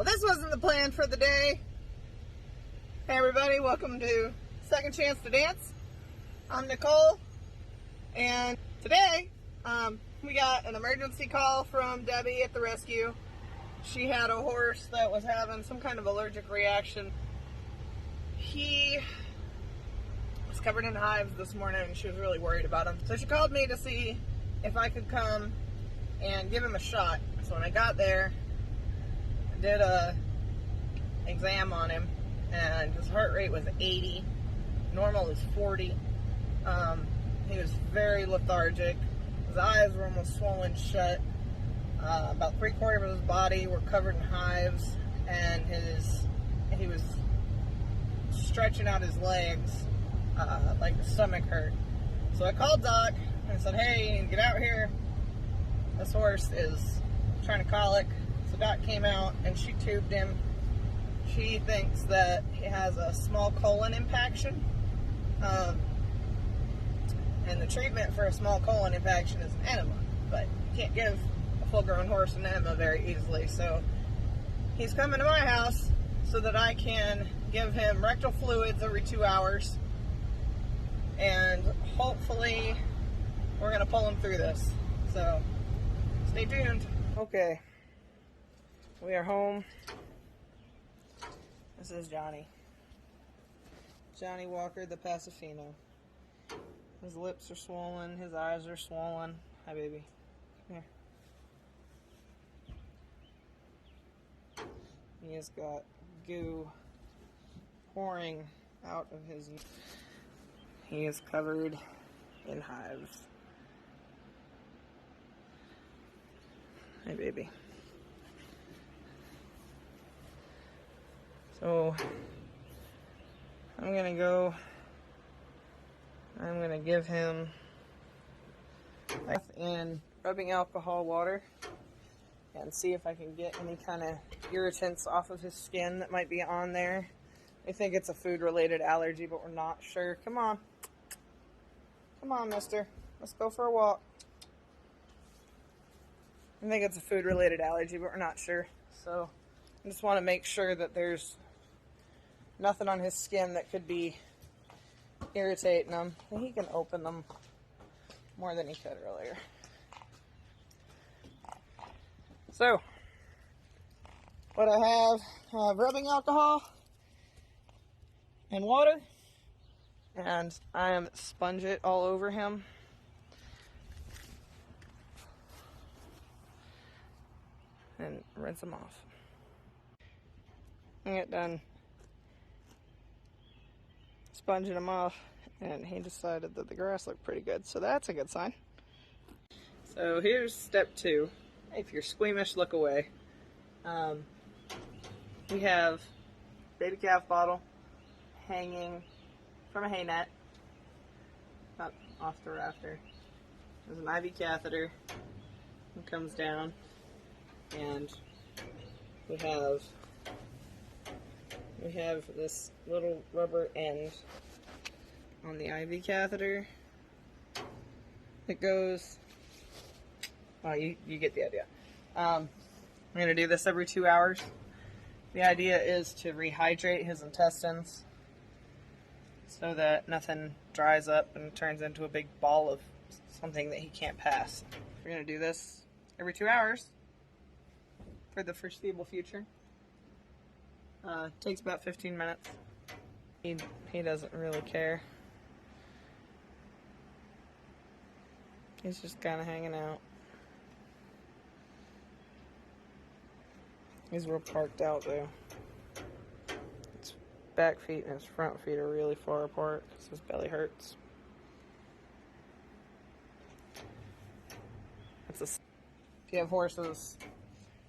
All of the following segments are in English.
Well, this wasn't the plan for the day. Hey everybody, welcome to Second Chance to Dance. I'm Nicole, and today we got an emergency call from Debbie at the rescue. She had a horse that was having some kind of allergic reaction. He was covered in hives this morning and she was really worried about him. So she called me to see if I could come and give him a shot. So when I got there, I did a exam on him and his heart rate was 80. Normal is 40. He was very lethargic. His eyes were almost swollen shut. About 3/4 of his body were covered in hives, and he was stretching out his legs like the stomach hurt. So I called Doc and I said, "Hey, get out here. This horse is trying to colic." So Doc came out and she tubed him. She thinks that he has a small colon impaction. And the treatment for a small colon impaction is an enema, but you can't give a full-grown horse an enema very easily. So he's coming to my house so that I can give him rectal fluids every 2 hours, and hopefully we're going to pull him through this. So stay tuned. Okay, we are home. This is Johnny. Johnny Walker, the paso fino. His lips are swollen. His eyes are swollen. Hi, baby. Come here. He has got goo pouring out of his... He is covered in hives. Hi, baby. So, I'm going to give him in rubbing alcohol water and see if I can get any kind of irritants off of his skin that might be on there. I think it's a food-related allergy, but we're not sure. Come on. Come on, mister. Let's go for a walk. I think it's a food-related allergy, but we're not sure. So I just want to make sure that there's nothing on his skin that could be irritating him. And he can open them more than he could earlier. So, what I have rubbing alcohol and water, and I am sponge it all over him. And rinse him off. I get done sponging him off, and he decided that the grass looked pretty good, so that's a good sign. So here's step 2. If you're squeamish, look away. We have baby calf bottle hanging from a hay net up off the rafter. There's an IV catheter that comes down, and we have this little rubber end on the IV catheter. It goes, oh, you get the idea. I'm going to do this every 2 hours. The idea is to rehydrate his intestines so that nothing dries up and turns into a big ball of something that he can't pass. We're going to do this every 2 hours for the foreseeable future. Takes about 15 minutes. He doesn't really care. He's just kind of hanging out. He's real parked out though. His back feet and his front feet are really far apart because his belly hurts. If you have horses,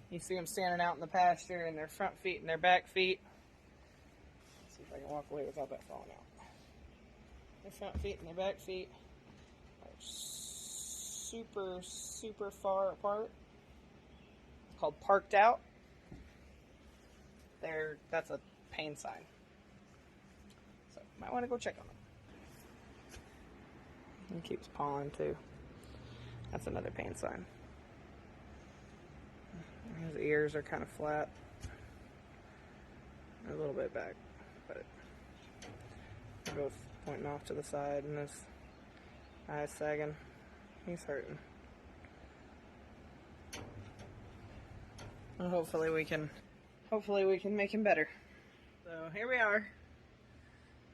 you see them standing out in the pasture and their front feet and their back feet. Let's see if I can walk away without that falling out. Their front feet and their back feet are super, super far apart. It's called parked out. That's a pain sign. So you might want to go check on them. He keeps pawing too. That's another pain sign. His ears are kind of flat. a little bit back, but they're both pointing off to the side, and his eyes sagging. He's hurting. Well, hopefully we can make him better. So here we are.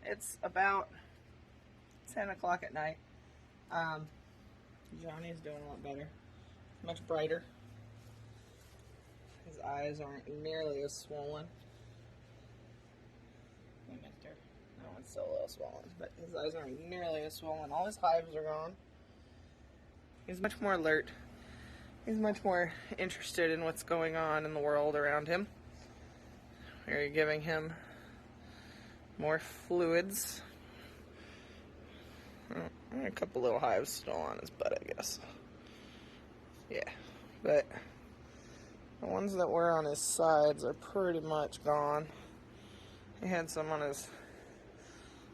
It's about 10 o'clock at night. Johnny's doing a lot better. Much brighter. His eyes aren't nearly as swollen. Hey, mister. That one's still a little swollen, but his eyes aren't nearly as swollen. All his hives are gone. He's much more alert. He's much more interested in what's going on in the world around him. We're giving him more fluids. A couple little hives still on his butt, I guess. Yeah, but the ones that were on his sides are pretty much gone. He had some on his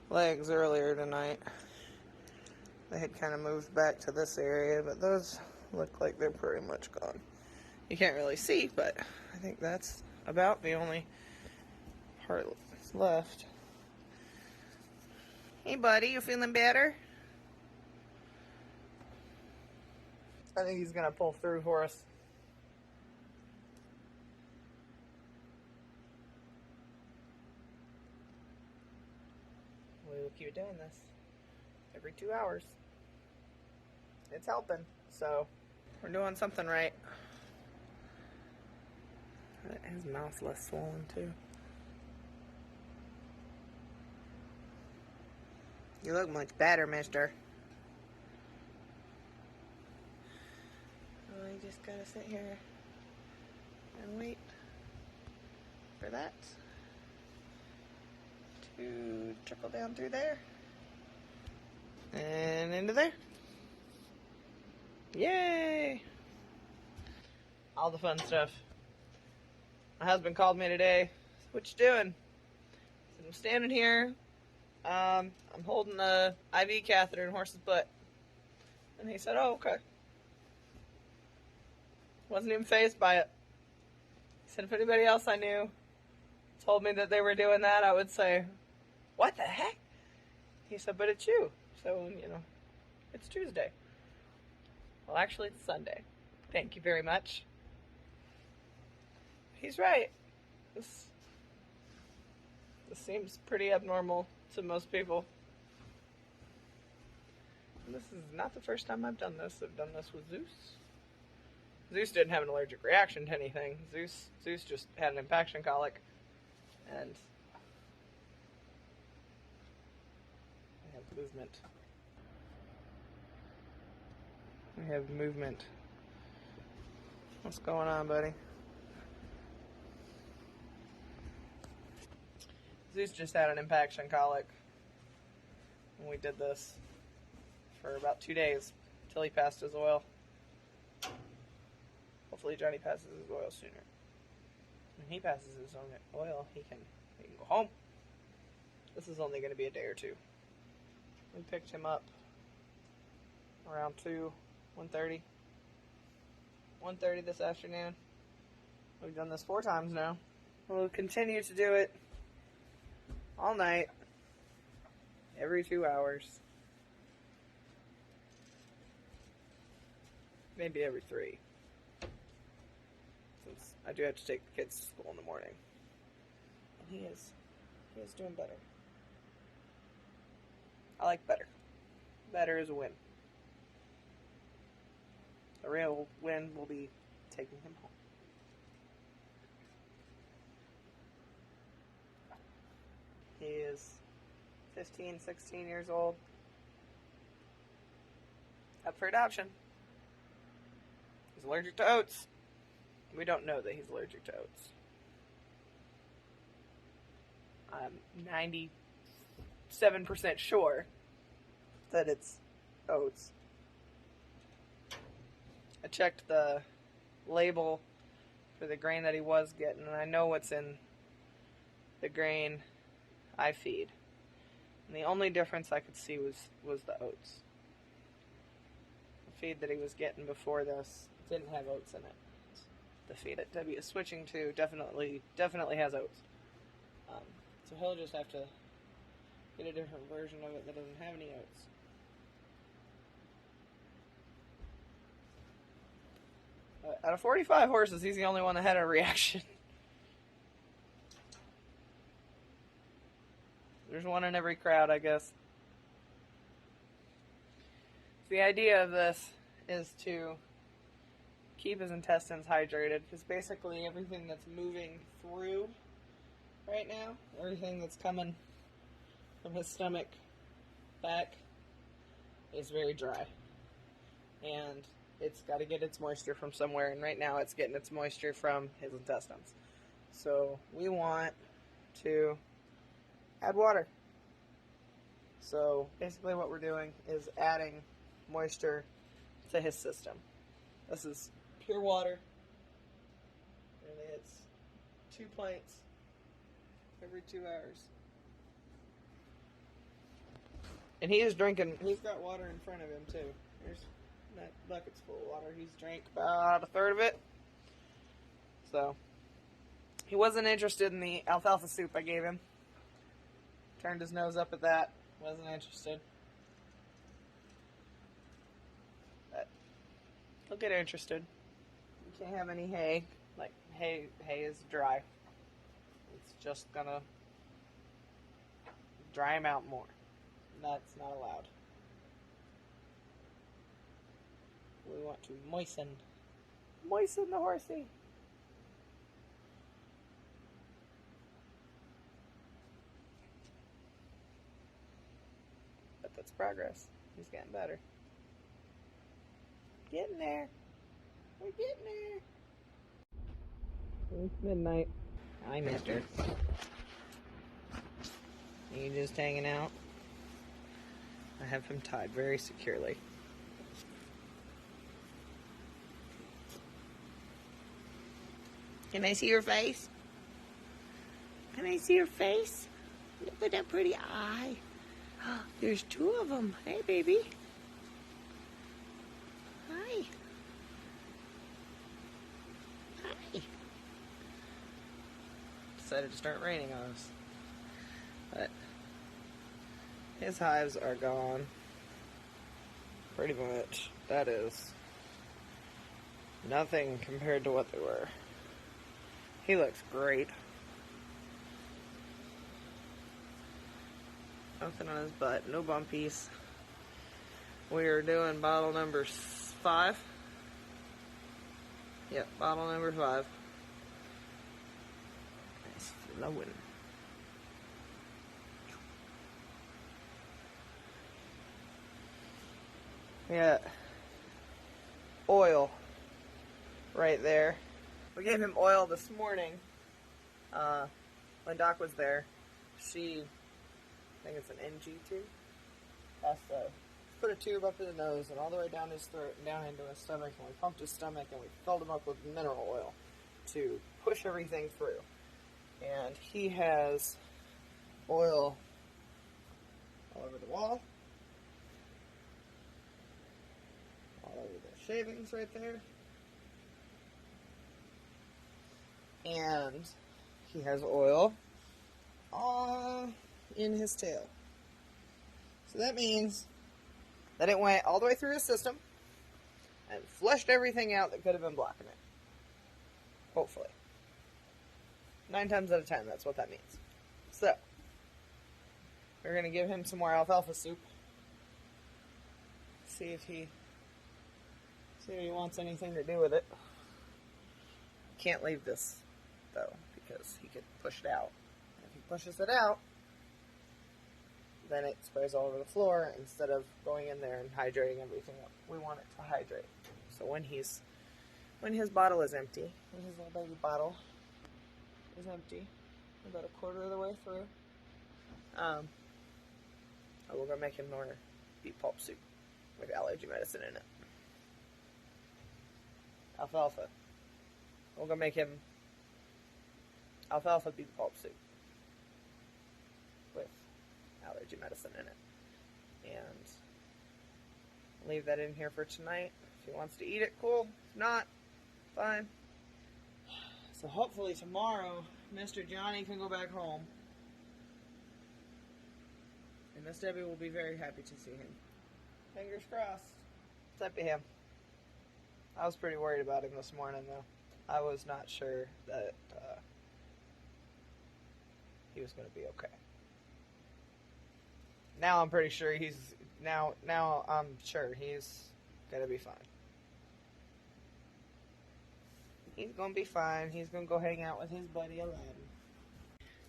legs earlier tonight. They had kind of moved back to this area, but those look like they're pretty much gone. You can't really see, but I think that's about the only part that's left. Hey buddy, you feeling better? I think he's gonna pull through for us. We'll keep doing this every 2 hours. It's helping, so we're doing something right. His mouth's less swollen too. You look much better, mister. Oh, you just gotta sit here and wait for that to trickle down through there and into there. Yay! All the fun stuff. My husband called me today. What you doing? I said, I'm standing here. I'm holding a IV catheter in horse's butt. And he said, oh, okay. Wasn't even fazed by it. He said, if anybody else I knew told me that they were doing that, I would say, what the heck? He said, but it's you. So, it's Tuesday. Well, actually, it's Sunday. Thank you very much. He's right. This seems pretty abnormal to most people. And this is not the first time I've done this. I've done this with Zeus. Zeus didn't have an allergic reaction to anything. Zeus just had an impaction colic. And I have movement. We have movement. What's going on, buddy? Zeus just had an impaction colic. And we did this for about 2 days until he passed his oil. Hopefully Johnny passes his oil sooner. When he passes his own oil, he can go home. This is only going to be a day or two. We picked him up around 1:30 this afternoon. We've done this 4 times now. We'll continue to do it all night, every 2 hours, maybe every 3, since I do have to take the kids to school in the morning. And he is doing better. I like better. Better is a win. The real win will be taking him home. He is 15, 16 years old. Up for adoption. He's allergic to oats. We don't know that he's allergic to oats. I'm 97% sure that it's oats. I checked the label for the grain that he was getting, and I know what's in the grain I feed. And the only difference I could see was the oats. The feed that he was getting before this didn't have oats in it. The feed that Debbie is switching to definitely has oats. So he'll just have to get a different version of it that doesn't have any oats. Out of 45 horses, he's the only one that had a reaction. There's one in every crowd, I guess. The idea of this is to keep his intestines hydrated, because basically everything that's moving through right now, everything that's coming from his stomach back, is very dry. And it's got to get its moisture from somewhere, and right now it's getting its moisture from his intestines. So we want to add water. So basically what we're doing is adding moisture to his system. This is pure water, and it's 2 pints every 2 hours. And he is drinking, he's got water in front of him too. That bucket's full of water. He's drank about a third of it. So, he wasn't interested in the alfalfa soup I gave him. Turned his nose up at that. Wasn't interested. But he'll get interested. You can't have any hay. Like, hay is dry. It's just gonna dry him out more. And that's not allowed. We want to moisten the horsey. But that's progress. He's getting better. Getting there. We're getting there. It's midnight. Hi, mister. Are you just hanging out? I have him tied very securely. Can I see your face? Can I see your face? Look at that pretty eye. There's 2 of them. Hey, baby. Hi. Hi. Decided to start raining on us. But his hives are gone. Pretty much. That is nothing compared to what they were. He looks great. Nothing on his butt. No bumpies. We are doing bottle number 5. Yep, bottle number 5. Nice flowing. We got oil right there. We gave him oil this morning when Doc was there. She, I think it's an NG tube, has to put a tube up his nose and all the way down his throat and down into his stomach, and we pumped his stomach and we filled him up with mineral oil to push everything through. And he has oil all over the wall, all over the shavings right there. And he has oil in his tail. So that means that it went all the way through his system and flushed everything out that could have been blocking it. Hopefully. 9 times out of 10, that's what that means. So, we're going to give him some more alfalfa soup. See if he wants anything to do with it. Can't leave this, though, because he could push it out. If he pushes it out, then it sprays all over the floor instead of going in there and hydrating everything we want it to hydrate. So when his bottle is empty, when his little baby bottle is empty, about a quarter of the way through, we're gonna make him more beet pulp soup with allergy medicine in it. Alfalfa. We're gonna make him alfalfa beet pulp soup with allergy medicine in it. And leave that in here for tonight. If he wants to eat it, cool. If not, fine. So hopefully tomorrow, Mr. Johnny can go back home. And Miss Debbie will be very happy to see him. Fingers crossed. It's up to him. I was pretty worried about him this morning, though. I was not sure that he was going to be okay. Now I'm pretty sure now I'm sure he's going to be fine. He's going to be fine. He's going to go hang out with his buddy Aladdin.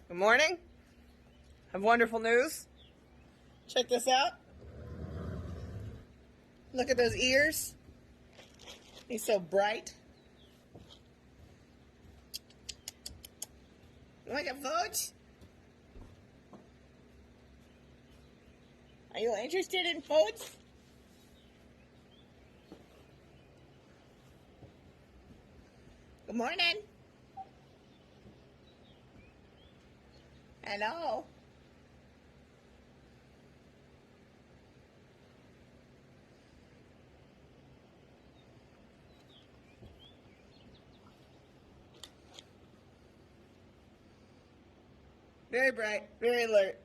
Good morning. I have wonderful news. Check this out. Look at those ears. He's so bright. Like a food? Are you interested in foods? Good morning. Hello. Very bright, very alert,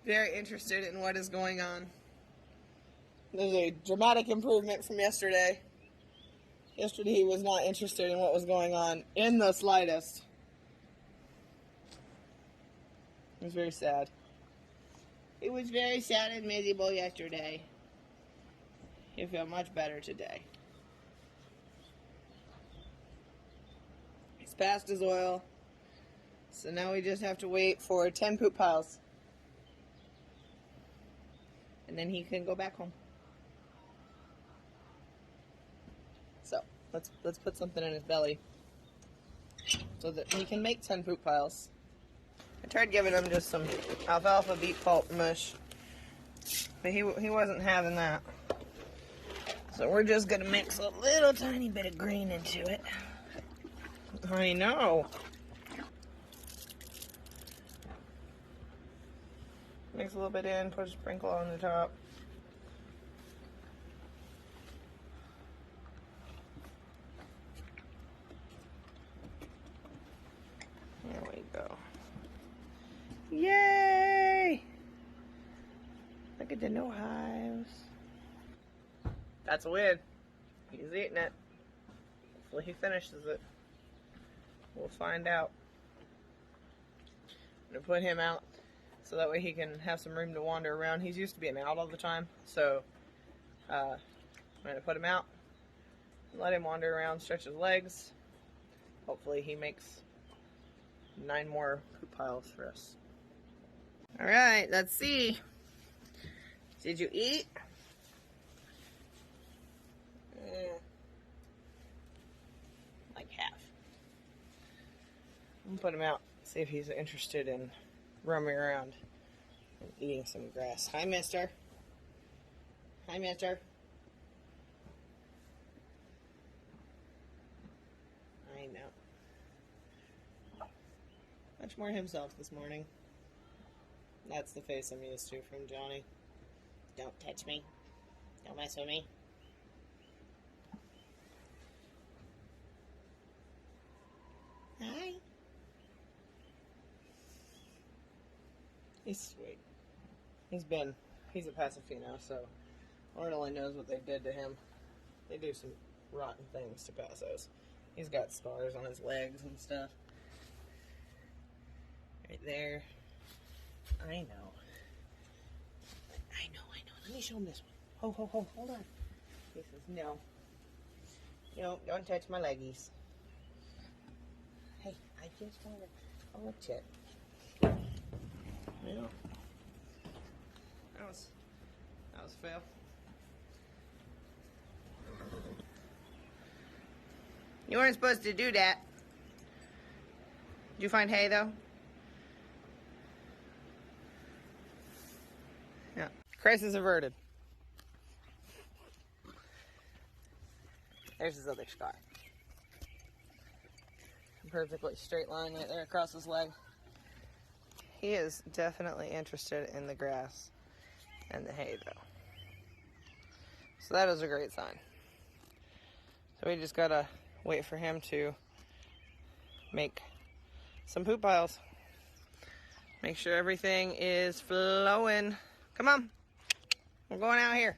very interested in what is going on. There's a dramatic improvement from yesterday. Yesterday he was not interested in what was going on in the slightest. It was very sad. It was very sad and miserable yesterday. He felt much better today. He's passed his oil. So now we just have to wait for 10 poop piles. And then he can go back home. So, let's put something in his belly so that he can make 10 poop piles. I tried giving him just some alfalfa beet pulp mush, but he wasn't having that. So we're just gonna mix a little tiny bit of green into it. I know. Mix a little bit in, put a sprinkle on the top. There we go. Yay! Look at the no hives. That's a win. He's eating it. Hopefully he finishes it. We'll find out. I'm gonna put him out so that way he can have some room to wander around. He's used to being out all the time, so I'm going to put him out, let him wander around, stretch his legs. Hopefully he makes 9 more poop piles for us. Alright, let's see. Did you eat? Like half. I'm going to put him out, see if he's interested in roaming around and eating some grass. Hi, mister. Hi, mister. I know. Much more himself this morning. That's the face I'm used to from Johnny. Don't touch me. Don't mess with me. Hi. He's sweet. He's a paso fino, so Lord only knows what they did to him. They do some rotten things to pasos. He's got scars on his legs and stuff. Right there. I know. Let me show him this one. Hold on. He says, no. No, don't touch my leggies. Hey, I just want to check. Yeah. That was a fail. You weren't supposed to do that. Did you find hay though? Yeah. Crisis averted. There's his other scar. A perfectly straight line right there across his leg. He is definitely interested in the grass and the hay, though. So that is a great sign. So we just gotta wait for him to make some poop piles. Make sure everything is flowing. Come on, we're going out here.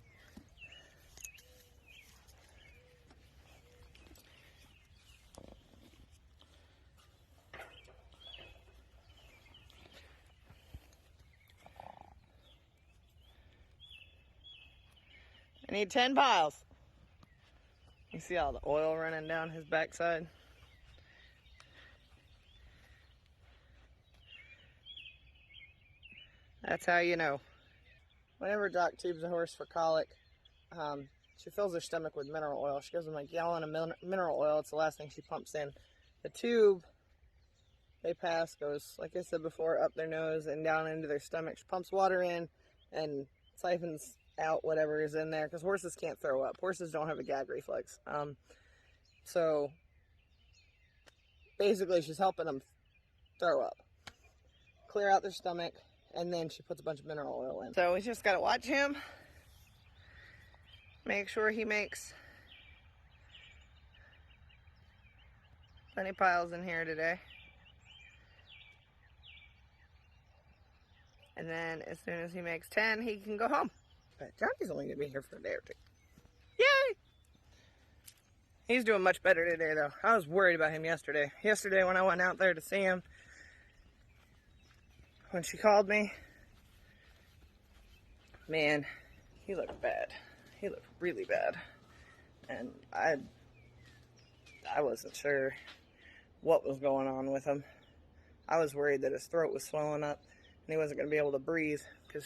I need 10 piles. You see all the oil running down his backside? That's how you know. Whenever Doc tubes a horse for colic, she fills her stomach with mineral oil. She gives them a gallon of mineral oil. It's the last thing she pumps in. The tube they pass goes, like I said before, up their nose and down into their stomach. She pumps water in and siphons out whatever is in there, because horses can't throw up. Horses don't have a gag reflex. So basically she's helping them throw up, clear out their stomach, and then she puts a bunch of mineral oil in. So we just gotta watch him, make sure he makes plenty of piles in here today. And then as soon as he makes 10, he can go home. But Johnny's only gonna be here for a day or two. Yay! He's doing much better today though. I was worried about him yesterday. Yesterday when I went out there to see him, when she called me, man, he looked bad. He looked really bad. And I wasn't sure what was going on with him. I was worried that his throat was swelling up and he wasn't going to be able to breathe, because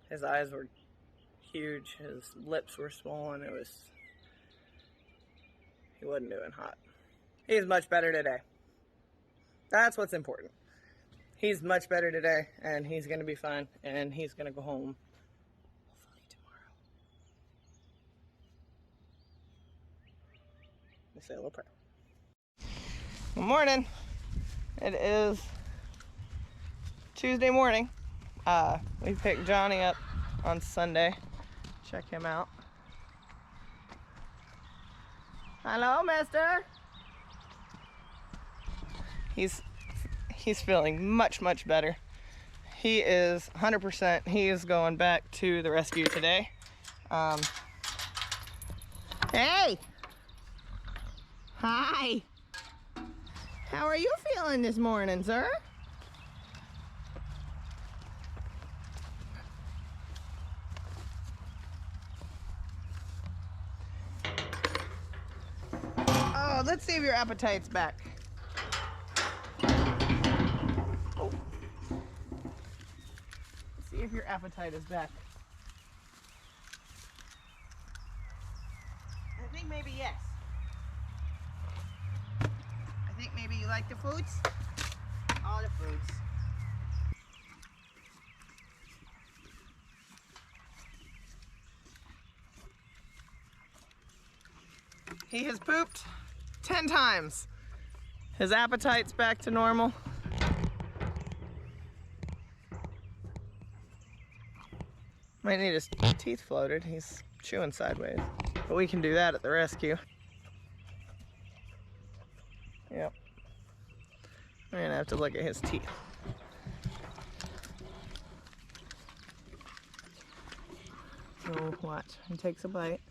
his eyes were huge, his lips were swollen. He wasn't doing hot. He's much better today. That's what's important. He's much better today, and he's going to be fine, and he's going to go home hopefully tomorrow. Let me say a little prayer. Good morning. It is Tuesday morning. We picked Johnny up on Sunday. Check him out. Hello, mister. He's feeling much better. He is 100%. He is going back to the rescue today. Hey! Hi! How are you feeling this morning, sir? Oh, let's see if your appetite's back. Oh. Let's see if your appetite is back. I think maybe yes. I think maybe you like the foods? All the foods. He has pooped 10 times. His appetite's back to normal. Might need his teeth floated. He's chewing sideways. But we can do that at the rescue. Yep. We're gonna have to look at his teeth. So watch. He takes a bite.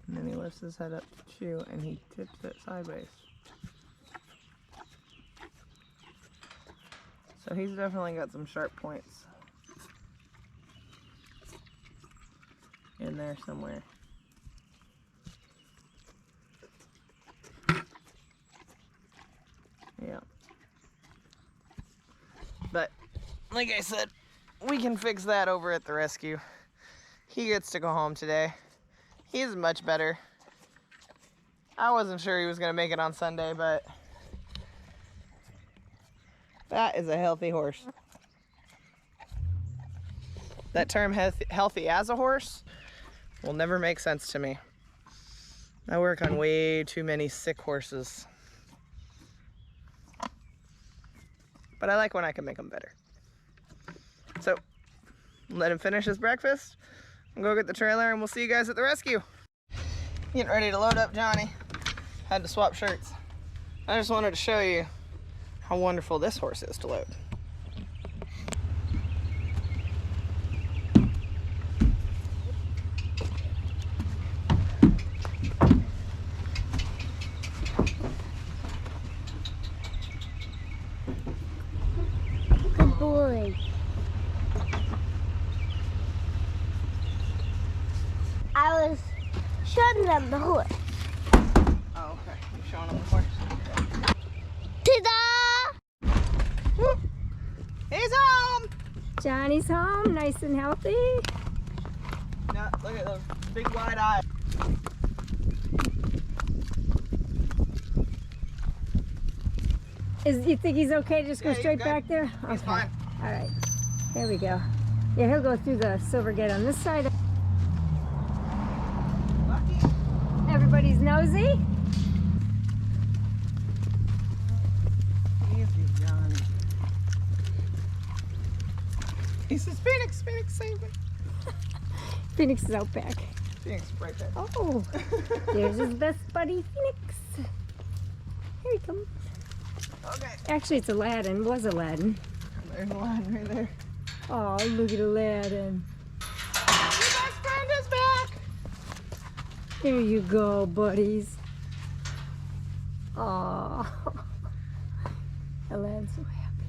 And then he lifts his head up to chew and he tips it sideways. So he's definitely got some sharp points in there somewhere. Yeah. But like I said, we can fix that over at the rescue. He gets to go home today. He's much better. I wasn't sure he was going to make it on Sunday, but that is a healthy horse. That term healthy as a horse will never make sense to me. I work on way too many sick horses. But I like when I can make them better. So, let him finish his breakfast. I'll go get the trailer and we'll see you guys at the rescue. Getting ready to load up Johnny. Had to swap shirts. I just wanted to show you how wonderful this horse is to load. Good boy. I was showing them the horse. Oh, okay. You're showing them the horse. Ta-da! Woo. He's home! Johnny's home, nice and healthy. Yeah, look at those big wide eyes. You think he's okay to just go Yeah, he's straight good. back there? He's Okay. fine. All right. There we go. Yeah, he'll go through the silver gate on this side. Lucky. Everybody's nosy. Easy, Johnny. He says, Phoenix, Phoenix, save me. Phoenix is out back. Phoenix, right there. Oh, there's his best buddy, Phoenix. Here he comes. Okay. Actually, it's Aladdin. Was Aladdin. There's a line right there. Oh, look at Aladdin. Your best friend is back. There you go, buddies. Oh, Aladdin's so happy.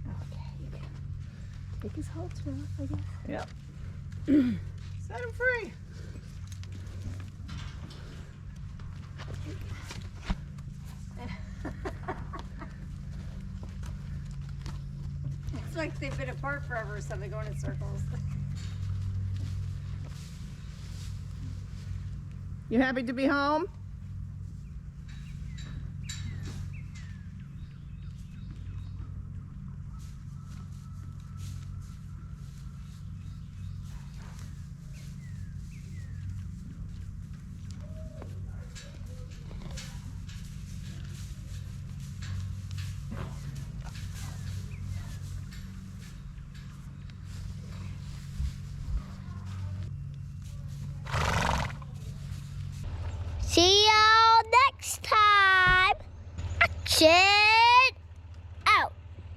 Okay, you can take his halter off, I guess. Yep. Set him free. It's like they've been apart forever or something, going in circles. You happy to be home? See y'all next time. Action!